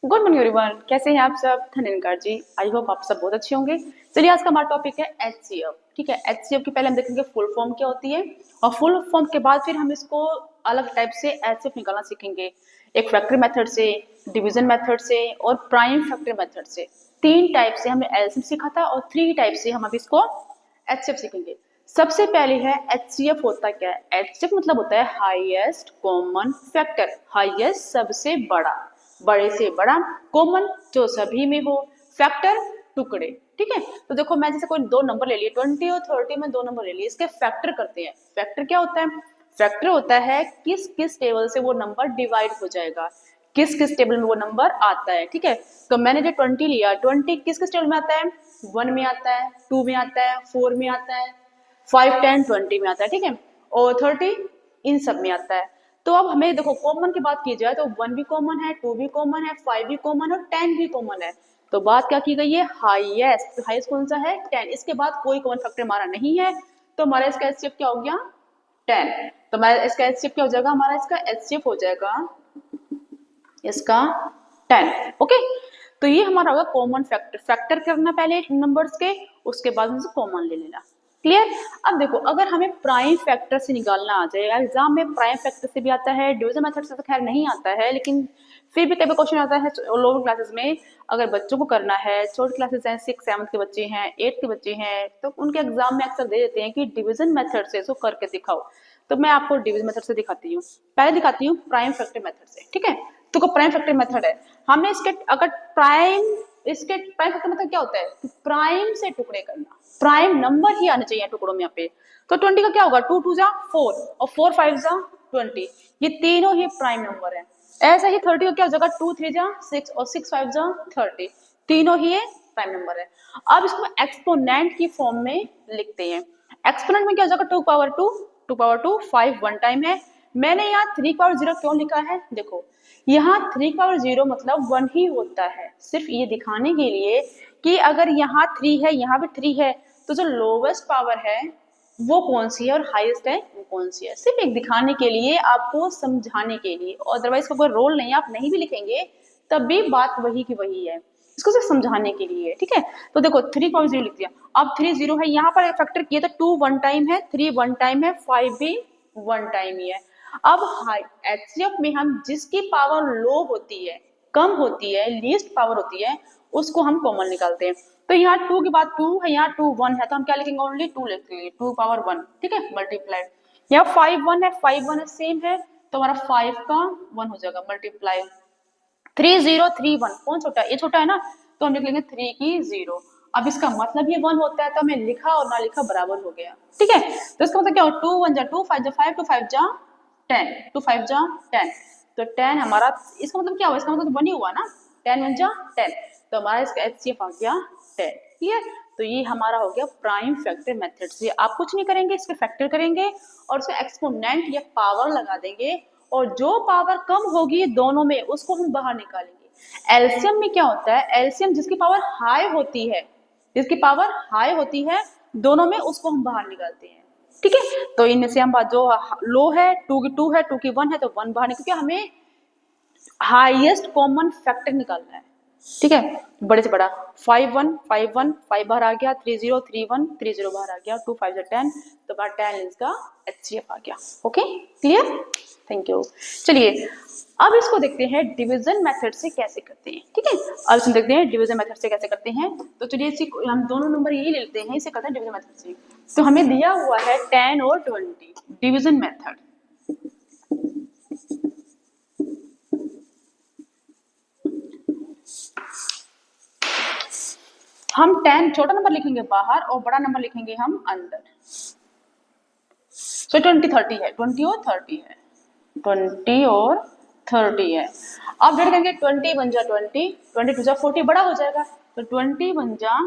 Good morning everyone, कैसे हैं आप सब। धन्यवाद जी। आई होप आप सब बहुत अच्छे होंगे। चलिए आज का हमारा टॉपिक है एचसीएफ। ठीक है, एचसीएफ की पहले हम देखेंगे फुल फॉर्म क्या होती है और फुल फॉर्म के बाद फिर हम इसको अलग टाइप से एचसीएफ निकालना सीखेंगे। एक फैक्टर मेथड से, डिवीजन मेथड से और प्राइम फैक्टर मेथड से। तीन टाइप से हमने एलसीएफ सीखा था और थ्री टाइप से हम अब इसको एचसीएफ सीखेंगे। सबसे पहले है एचसीएफ होता क्या है। एचसीएफ मतलब होता है हाईएस्ट कॉमन फैक्टर। हाईएस्ट सबसे बड़ा, बड़े से बड़ा, कॉमन जो सभी में हो, फैक्टर टुकड़े। ठीक है, तो देखो मैं जैसे कोई दो नंबर ले लिए 20 और 30 में दो नंबर ले लिए, इसके फैक्टर करते हैं। फैक्टर क्या होता है? फैक्टर होता है किस किस टेबल से वो नंबर डिवाइड हो जाएगा, किस किस टेबल में वो नंबर आता है। ठीक है, तो मैंने जो 20 लिया, 20 किस किस टेबल में आता है? 1 में आता है, 2 में आता है, 4 में आता है, 5, 10, 20 में आता है। ठीक है, और 30 इन सब में आता है। तो अब हमें देखो कॉमन की बात की जाए तो 1 भी कॉमन है, 2 भी कॉमन है, 5 भी कॉमन है और 10 भी कॉमन है। तो बात क्या की गई है? हाईएस्ट। तो हाईएस्ट कौन सा है? 10। इसके बाद कोई कॉमन फैक्टर हमारा नहीं है, तो हमारा इसका एचसीएफ क्या हो गया? 10। तो हमारा इसका एचसीएफ क्या हो जाएगा? हमारा इसका एचसीएफ हो जाएगा इसका 10। ओके, तो ये हमारा होगा कॉमन फैक्टर। फैक्टर करना पहले नंबर्स के, उसके बाद उनसे कॉमन ले लेना। क्लियर? अब देखो अगर हमें प्राइम फैक्टर से निकालना आ जाए, एग्जाम में प्राइम फैक्टर से भी आता है, डिवीजन मेथड से तो खैर नहीं आता है, लेकिन फिर भी कई बार क्वेश्चन आता है लोअर क्लासेस में। अगर बच्चों को करना है, छोटे क्लासेस हैं, 6, 7 के बच्चे हैं, 8 के बच्चे हैं, तो उनके एग्जाम में अक्सर दे देते हैं कि डिवीजन मेथड से इसको करके दिखाओ। तो मैं आपको डिवीजन मेथड से दिखाती हूँ। पहले दिखाती हूँ प्राइम फैक्टर मेथड से। ठीक है, तो प्राइम फैक्टर मेथड है, हमने इसके अगर इसके प्राइम फैक्टर मेथड क्या होता है? प्राइम से टुकड़े करना, प्राइम नंबर ही आने चाहिए टुकड़ों में यहाँ पे। तो 20 का क्या होगा? 2 2 जा 4 और 4 5 जा 20, ये तीनों ही प्राइम नंबर है। ऐसा ही 30 का क्या हो जाएगा? 2 3 जा 6 और 6 5 जा 30, तीनों ही प्राइम नंबर है। अब इसको एक्सपोनेंट की फॉर्म में लिखते हैं। एक्सपोनेंट में क्या हो जाएगा? 2 पावर 2, 2 पावर 2, 5 वन टाइम है। मैंने यहाँ 3 पावर 0 क्यों लिखा है? देखो यहाँ 3 पावर 0 मतलब 1 ही होता है, सिर्फ ये दिखाने के लिए कि अगर यहाँ 3 है, यहाँ भी 3 है, तो जो लोवेस्ट पावर है वो कौन सी है और हाईएस्ट है वो कौन सी है। सिर्फ एक दिखाने के लिए, आपको समझाने के लिए, अदरवाइज का कोई रोल नहीं, आप नहीं भी लिखेंगे तब भी बात वही की वही है, इसको सिर्फ समझाने के लिए। ठीक है, तो देखो 3 पावर 0 लिख दिया। अब 3 0 है, यहाँ पर फैक्टर किया तो 2 वन टाइम है, 3 वन टाइम है, 5 भी वन टाइम ही है। अब एचसीएफ में हम जिसकी पावर लो होती है, कम होती है, लीस्ट पावर होती है, उसको हम कॉमन निकालते हैं। तो यहाँ 2 के बाद 2 है, यहाँ 2 1 है, तो हम क्या लिखेंगे? ओनली 2 लिखेंगे, 2 पावर 1। ठीक है, मल्टीप्लाइड। यहाँ 5 1 है, 5 1 है, सेम है, तो हमारा 5 का 1 हो जाएगा, मल्टीप्लाई। 3 0 3 1 कौन छोटा है? ये छोटा है ना, तो हम लिख लेंगे 3 की 0। अब इसका मतलब ये 1 होता है, तो हमें लिखा और ना लिखा बराबर हो गया। ठीक है, तो इसका मतलब क्या हो? 2 1 जा 2, 5 जा 5, 2 5 जा 10, 2 5 जा 10, तो 10 हमारा, इसका मतलब क्या हुआ? इसका मतलब 1 ही हुआ ना, 10 1 जा 10, तो हमारा इसका एचसीएफ आ गया 10। क्लियर? तो ये हमारा हो गया प्राइम फैक्टर मेथड से। आप कुछ नहीं करेंगे, इसके फैक्टर करेंगे और उसका एक्सपोनेंट या पावर लगा देंगे, और जो पावर कम होगी दोनों में उसको हम बाहर निकालेंगे। एलसीएम में क्या होता है? एलसीएम जिसकी पावर हाई होती है, जिसकी पावर हाई होती है, दोनों में उसको हम बाहर निकालते हैं। ठीक है, तो इनमें से हम जो लो है 2 की 2 है, 2 की 1 है, तो 1 बाहर, क्योंकि हमें हाईएस्ट कॉमन फैक्टर निकालना है। ठीक है, बड़े से बड़ा 5 1 5 1 5 बाहर आ गया, 3 0 3 1 3 0 बाहर आ गया, 2 5 10, तो बाहर 10 इसका एचसीएफ आ गया। Okay, clear? Thank you. चलिए अब इसको देखते हैं डिवीजन मेथड से कैसे करते हैं। ठीक है, अब इसमें देखते हैं डिवीजन मेथड से कैसे करते हैं। तो चलिए इसी हम दोनों नंबर यही ले लेते हैं, इसे करते हैं डिवीजन मेथड से। तो हमें दिया हुआ है 10 और 20, डिवीजन मेथड। हम 10 छोटा नंबर लिखेंगे बाहर और बड़ा नंबर लिखेंगे हम अंदर। सो 20 30 है, 20 और 30 है, 20 और 30 है। अब डेट करेंगे 20 बन जा 20, 22 जा 40, बड़ा हो जाएगा, तो 20 बन जा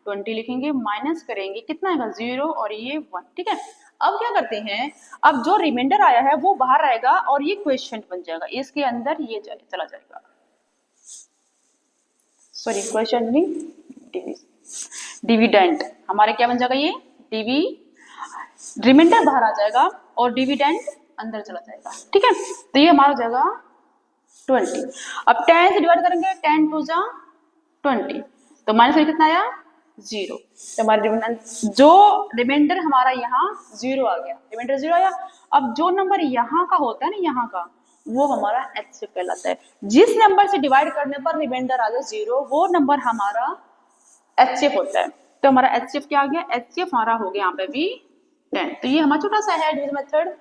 20 लिखेंगे, माइनस करेंगे, कितना आएगा? 0 और ये 1। ठीक है, अब क्या करते हैं? अब जो रिमाइंडर आया है वो बाहर आएगा और ये क्वेश्चन बन जाएगा, इसके अंदर ये चला जाएगा। सॉरी, क्वेश्चन नहीं, डिविडेंड हमारे क्या बन जाएगा? ये रिमाइंडर बाहर आ जाएगा और डिविडेंड अंदर चला जाएगा। ठीक है, तो ये हमारा हो जाएगा 20। अब 10 से डिवाइड करेंगे, 10 टू जा 20, तो माइनस में कितना आया 0। तो हमारे जो रिमाइंडर हमारा यहाँ 0 आ गया, रिमाइंडर 0 आया। अब जो नंबर यहाँ का होता है ना, यहाँ का, वो हमारा एचसीएफ कहलाता है। जिस नंबर से डिवाइड करने पर रिमाइंडर आ जाए 0, वो नंबर हमारा एचसीएफ होता है। तो हमारा एचसीएफ क्या आ गया, एचसीएफ हमारा हो गया यहाँ पे भी 10। तो ये हमारा छोटा सा है डिवीजन मेथड।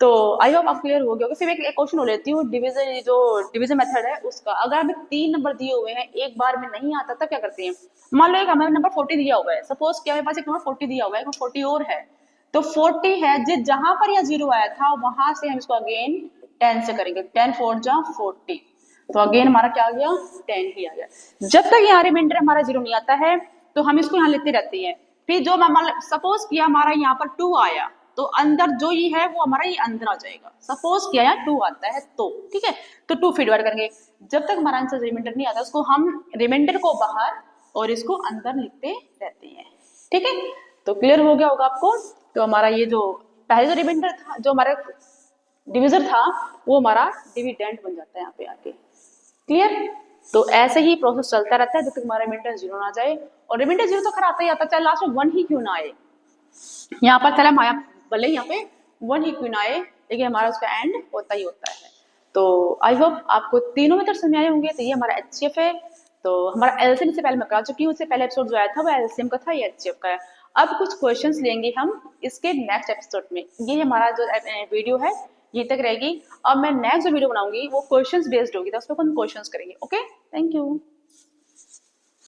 तो आई होप आप क्लियर हो गया होगा। फिर एक क्वेश्चन हो लेती हूँ, डिवीजन, जो डिवीजन मेथड है उसका। अगर हमें 3 नंबर दिए हुए हैं, एक बार में नहीं आता तब क्या करते हैं। मान लो एक हमें नंबर 40 दिया हुआ है, सपोज कि हमारे पास एक नंबर 40 दिया हुआ है, 40 और है, तो 40 है, जिस जहां पर यह 0 आया था वहां से हम इसको अगेन 10 से करेंगे। 10 4 जा 40, तो अगेन हमारा क्या आ गया 10 ही आ गया। जब तक यहाँ रिमाइंडर हमारा 0 नहीं आता है तो हम इसको यहाँ लेते रहते हैं। फिर जो सपोज किया हमारा यहाँ पर 2 आया, तो अंदर जो ये है वो हमारा ये अंदर आ जाएगा। सपोज किया यहाँ 2 आता है तो ठीक है, तो 2 फिर डिवाइड करेंगे। जब तक हमारा आंसर रिमाइंडर नहीं आता उसको हम रिमाइंडर को बाहर और इसको अंदर लिखते रहते हैं। ठीक है, तो क्लियर हो गया होगा आपको। तो हमारा ये जो पहले जो रिमाइंडर था, जो हमारा डिविजन था, वो हमारा डिविडेंड बन जाता है यहाँ पे आके। क्लियर। तो ऐसे ही प्रोसेस चलता रहता है जब तक हमारा रिमाइंडर 0 ना जाए। और रिमाइंडर 0 तो खरा आता ही आता, चाहे लास्ट में 1 ही क्यों ना आए। यहाँ पर चला माया भले यहाँ पे 1 ही क्यों ना आए, लेकिन हमारा उसका एंड होता ही होता है। तो आई होप आपको तीनों मेथड समझ आए होंगे। तो ये हमारा एचसीएफ है। तो हमारा एलसीएम से पहले मैं करा चुकी हूँ, उससे पहले एपिसोड जो आया था वो एलसीएम का था, ये एचसीएफ का है। अब कुछ क्वेश्चंस लेंगे हम इसके नेक्स्ट एपिसोड में। ये हमारा जो वीडियो है ये तक रहेगी। अब मैं नेक्स्ट जो वीडियो बनाऊंगी वो क्वेश्चंस बेस्ड होगी, तो उस पर हम क्वेश्चंस करेंगे। Okay, thank you.